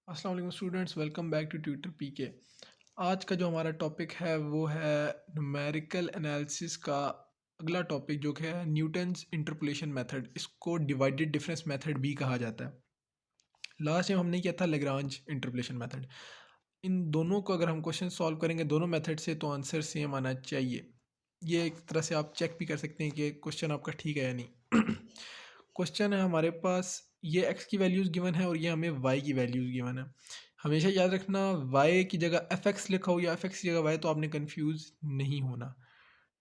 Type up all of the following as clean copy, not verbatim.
अस्सलाम वालेकुम students, welcome back to tutor PK. आज का जो हमारा टॉपिक है वो है न्यूमेरिकल एनालिसिस का अगला टॉपिक जो कि है न्यूटन्स इंटरपोलेशन मेथड। इसको डिवाइडेड डिफरेंस मेथड भी कहा जाता है। लास्ट टाइम हमने किया था लेग्रांज इंटरपोलेशन मेथड। इन दोनों को अगर हम क्वेश्चन सॉल्व करेंगे दोनों मेथड से तो आंसर सेम आना चाहिए। ये एक तरह से आप चेक भी कर सकते हैं कि क्वेश्चन आपका ठीक है या नहीं। क्वेश्चन है हमारे पास, ये एक्स की वैल्यूज़ गिवन है और ये हमें वाई की वैल्यूज़ गिवन है। हमेशा याद रखना, वाई की जगह एफ एक्स लिखा हो या एफ एक्स की जगह वाई तो आपने कंफ्यूज नहीं होना।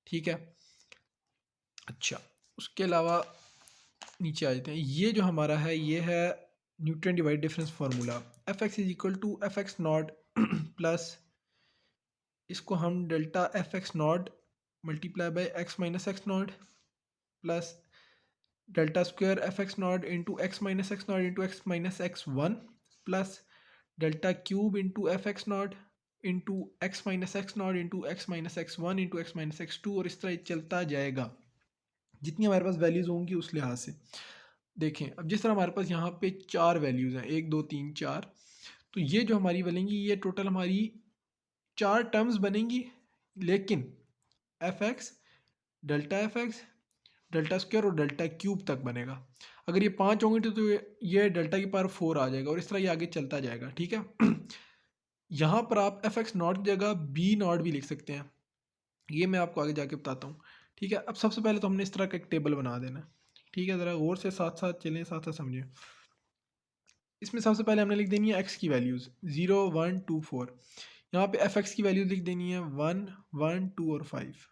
ठीक है। अच्छा, उसके अलावा नीचे आ जाते हैं। ये जो हमारा है ये है Newton divide difference formula. F X is equal to F x naught plus, इसको हम delta F x naught multiply by X minus X naught plus delta square F x naught into X minus X naught into X minus x one plus delta cube into F x naught into X minus X naught into X minus x one into X minus x two, और इस तरह चलता जाएगा जितनी हमारे पास values होंगी उस लिहाज से। देखें, अब जिस तरह हमारे पास यहाँ पे चार वैल्यूज़ हैं, एक दो तीन चार, तो ये जो हमारी बनेंगी ये टोटल हमारी चार टर्म्स बनेंगी, लेकिन F x, delta F x, delta square और डेल्टा क्यूब तक बनेगा। अगर ये पाँच होंगे तो ये डेल्टा की पावर फोर आ जाएगा और इस तरह ये आगे चलता जाएगा। ठीक है। यहाँ पर आप एफ एक्स नॉट की जगह बी नॉट भी लिख सकते हैं, ये मैं आपको आगे जाके बताता हूँ। ठीक है। अब सबसे पहले तो हमने इस तरह का एक टेबल बना देना। ठीक है, ज़रा गौर से साथ साथ चलें, साथ साथ समझें। इसमें सबसे पहले हमने लिख देनी है एक्स की वैल्यूज़ 0 1 2 4। यहाँ पे एफ एक्स की वैल्यूज लिख देनी है 1 1 2 और 5।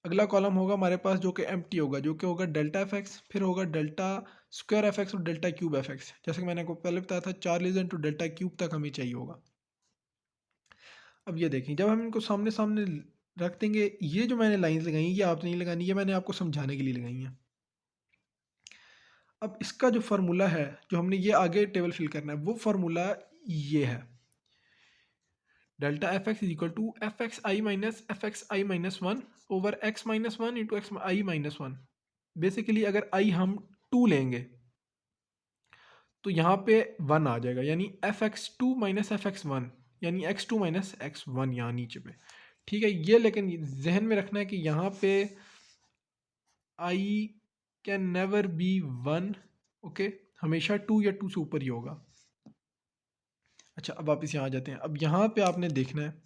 अगला कॉलम होगा हमारे पास जो कि एम्प्टी होगा, जो कि होगा डेल्टा एफ एक्स, फिर होगा डेल्टा स्क्वायर एफ एक्स और डेल्टा क्यूब एफ एक्स। जैसे कि मैंने आपको पहले बताया था, चार लीजन टू डेल्टा क्यूब तक हमें चाहिए होगा। अब ये देखें, जब हम इनको सामने सामने रख देंगे, ये जो मैंने लाइंस लगाई ये आपने नहीं लगानी, ये मैंने आपको समझाने के लिए लगाई हैं। अब इसका जो फार्मूला है, जो हमने ये आगे टेबल फिल करना है, वो फार्मूला ये है, delta F X is equal to F X I minus F X I minus one over X minus one into X I minus one. Basically अगर आई हम टू लेंगे तो यहाँ पे वन आ जाएगा, यानी f x two minus F x one, यानी x two minus x one यहाँ नीचे पे। ठीक है, ये लेकिन जहन में रखना है कि यहाँ पे I can never be one. Okay, हमेशा टू या टू से ऊपर ही होगा। अच्छा, अब वापस यहाँ आ जाते हैं। अब यहाँ पे आपने देखना है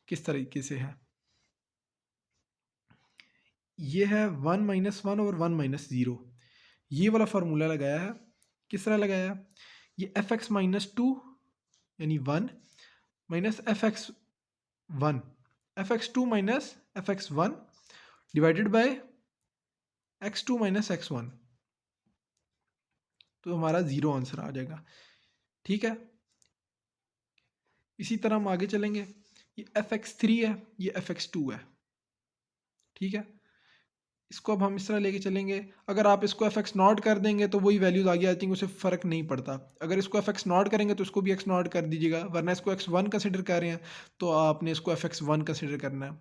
किस तरीके से है। ये है वन माइनस वन और वन माइनस ज़ीरो, ये वाला फार्मूला लगाया है। किस तरह लगाया है? ये एफ एक्स माइनस टू यानी one minus F x one, F x two minus F x one divided by X two minus x one, तो हमारा ज़ीरो आंसर आ जाएगा। ठीक है, इसी तरह हम आगे चलेंगे। ये एफ एक्स थ्री है, ये एफ एक्स टू है। ठीक है, इसको अब हम इस तरह लेके चलेंगे। अगर आप इसको एफ एक्स नॉट कर देंगे तो वही वैल्यूज आगे आती हैं, उससे फ़र्क नहीं पड़ता। अगर इसको एफ एक्स नॉट करेंगे तो इसको भी एक्स नॉट कर दीजिएगा, वरना इसको एक्स वन कंसिडर कर रहे हैं तो आपने इसको एफ एक्स वन कंसिडर करना है।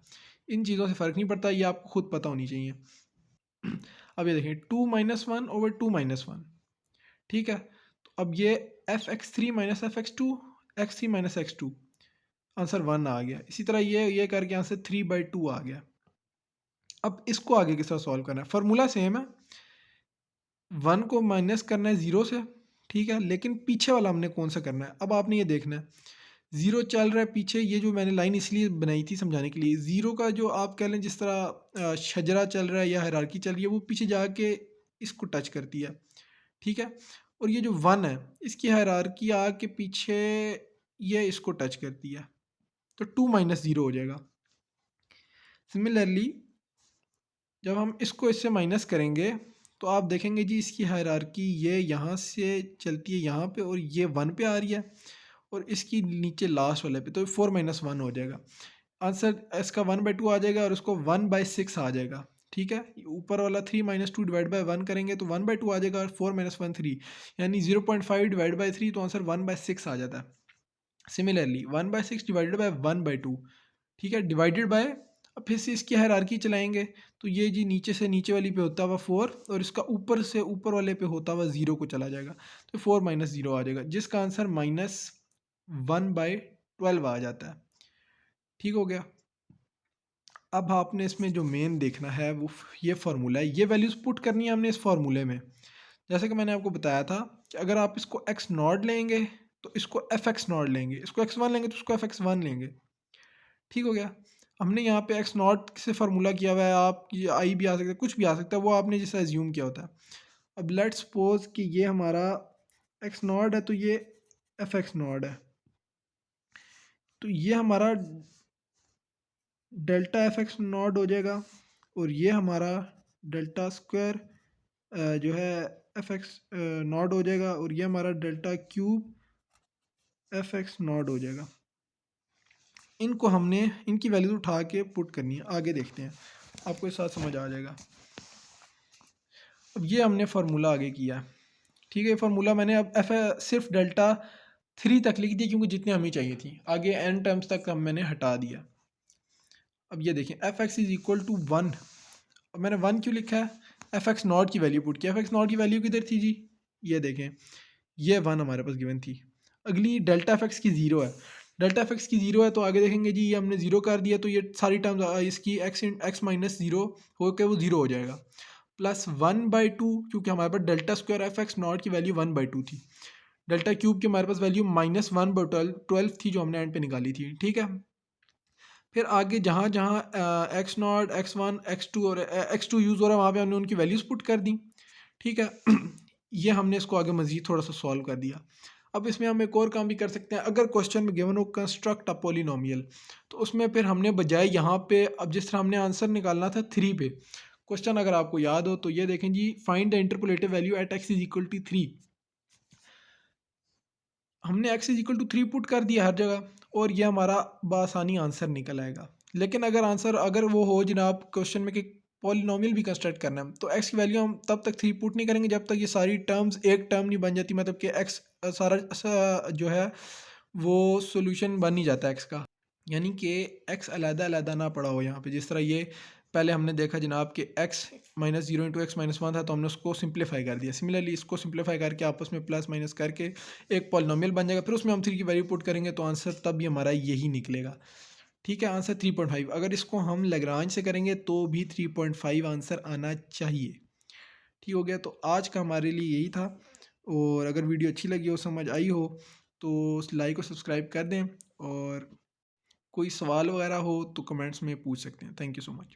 इन चीज़ों से फ़र्क नहीं पड़ता, ये आपको खुद पता होनी चाहिए। अब ये देखिए, two minus one over two minus one. ठीक है, तो अब ये F x three minus F x two, x three minus x two, answer one आ गया। इसी तरह ये करके आंसर थ्री बाई टू आ गया। अब इसको आगे किस तरह सॉल्व करना है? फार्मूला सेम है, वन को माइनस करना है ज़ीरो से। ठीक है, लेकिन पीछे वाला हमने कौन सा करना है? अब आपने ये देखना है, ज़ीरो चल रहा है पीछे। ये जो मैंने लाइन इसलिए बनाई थी समझाने के लिए, ज़ीरो का जो आप कह लें जिस तरह शजरा चल रहा है या हायरार्की चल रही है, वो पीछे जाके इसको टच करती है। ठीक है, और ये जो वन है इसकी हायरार्की आके पीछे ये इसको टच करती है, तो टू माइनस ज़ीरो हो जाएगा। सिमिलरली जब हम इसको इससे माइनस करेंगे तो आप देखेंगे जी इसकी हायरार्की ये यहाँ से चलती है यहाँ पे और ये वन पे आ रही है, और इसकी नीचे लास्ट वाले पे, तो फोर माइनस वन हो जाएगा। आंसर इसका वन बाई टू आ जाएगा और उसको वन बाई सिक्स आ जाएगा। ठीक है, ऊपर वाला three minus two divide by one करेंगे तो वन बाई टू आ जाएगा, और फोर माइनस वन थ्री, यानी 0.5 डिवाइड बाई थ्री, तो आंसर वन बाई सिक्स आ जाता है। Similarly one by six divided by one by two, ठीक है, डिवाइडेड बाय अब फिर से इसकी हायरार्की चलाएंगे तो ये जी नीचे से नीचे वाली पे होता हुआ 4 और इसका ऊपर से ऊपर वाले पे होता हुआ 0 को चला जाएगा, तो 4 माइनस 0 आ जाएगा, जिसका आंसर -1/12 आ जाता है। ठीक हो गया। अब आपने इसमें जो मेन देखना है वो ये फार्मूला है, ये वैल्यूज़ पुट करनी है हमने इस फार्मूले में। जैसे कि मैंने आपको बताया था कि अगर आप इसको एक्स नॉट लेंगे तो इसको एफ एक्स नॉट लेंगे, इसको एक्स वन लेंगे तो इसको एफ एक्स वन लेंगे। ठीक हो गया। हमने यहाँ पे एक्स नॉट से फार्मूला किया हुआ है, आप ये आई भी आ सकता है, कुछ भी आ सकता है, वो आपने जैसा एज्यूम किया होता है। अब लेट्स सपोज कि ये हमारा एक्स नॉट है तो ये एफ एक्स नॉट है, तो ये हमारा डेल्टा एफ एक्स नॉट हो जाएगा और ये हमारा डेल्टा स्क्वायर जो है एफ एक्स नॉट हो जाएगा और ये हमारा delta cube F x not हो जाएगा। इनको हमने इनकी वैल्यूज उठा के पुट करनी है, आगे देखते हैं, आपको इस साथ समझ आ जाएगा। अब ये हमने फार्मूला आगे किया, ठीक है। फार्मूला मैंने अब एफ सिर्फ डेल्टा 3 तक लिख दिया क्योंकि जितनी हमें चाहिए थी, आगे एन टर्म्स तक हम मैंने हटा दिया। अब ये देखें F X is equal to 1, अब मैंने 1 क्यों लिखा है, एफ एक्स नॉट की वैल्यू पुट किया। एफ एक्स नॉट की वैल्यू किधर थी जी, ये देखें ये 1 हमारे पास गिवन थी। अगली डेल्टा एफ एक्स की 0 है, डेल्टा एफ एक्स की 0 है तो आगे देखेंगे जी ये हमने 0 कर दिया तो ये सारी टर्म्स इसकी एक्स माइनस 0 होकर वो 0 हो जाएगा, प्लस 1/2 क्योंकि हमारे पास delta square F x naught की वैल्यू 1/2 थी, डेल्टा क्यूब की हमारे पास वैल्यू -1/12 थी जो हमने एंड पे निकाली थी। ठीक है। फिर आगे जहाँ जहाँ X naught X one X two और एक्स टू यूज़ हो रहा है वहाँ पे हमने उनकी वैल्यूज़ पुट कर दी। ठीक है। ये हमने इसको आगे मज़ीद थोड़ा सा सॉल्व कर दिया। अब इसमें हम एक और काम भी कर सकते हैं, अगर क्वेश्चन में गिवन हो कंस्ट्रक्ट अ पॉलिनोमियल, तो उसमें फिर हमने बजाय यहाँ पे अब जिस तरह हमने आंसर निकालना था 3 पे, क्वेश्चन अगर आपको याद हो तो ये देखें जी, find the interpolative value at x is equal to 3। हमने x is equal to 3 put कर दिया हर जगह और ये हमारा बआसानी आंसर निकल आएगा। लेकिन अगर आंसर अगर वो हो जनाब क्वेश्चन में कि पॉलिनोमियल भी कंस्ट्रक्ट करना है, तो एक्स की वैल्यू हम तब तक 3 पुट नहीं करेंगे जब तक ये सारी टर्म्स एक टर्म नहीं बन जाती, मतलब कि एक्स सारा जो है वो सोल्यूशन बन ही जाता है एक्स का, यानी कि एक्स अलग-अलग ना पड़ा हो यहाँ पे। जिस तरह ये पहले हमने देखा जनाब कि x -0 into X minus one था तो हमने उसको सिंप्लीफाई कर दिया। सिमिलरली इसको सिंप्लीफाई करके आपस में प्लस माइनस करके एक पॉलिनोमियल बन जाएगा, फिर उसमें हम 3 की वैल्यू पुट करेंगे तो आंसर तब भी हमारा यही निकलेगा। ठीक है, आंसर 3.5। अगर इसको हम लैग्रांज से करेंगे तो भी 3.5 आंसर आना चाहिए। ठीक हो गया। तो आज का हमारे लिए यही था, और अगर वीडियो अच्छी लगी हो, समझ आई हो, तो लाइक और सब्सक्राइब कर दें, और कोई सवाल वगैरह हो तो कमेंट्स में पूछ सकते हैं। Thank you so much.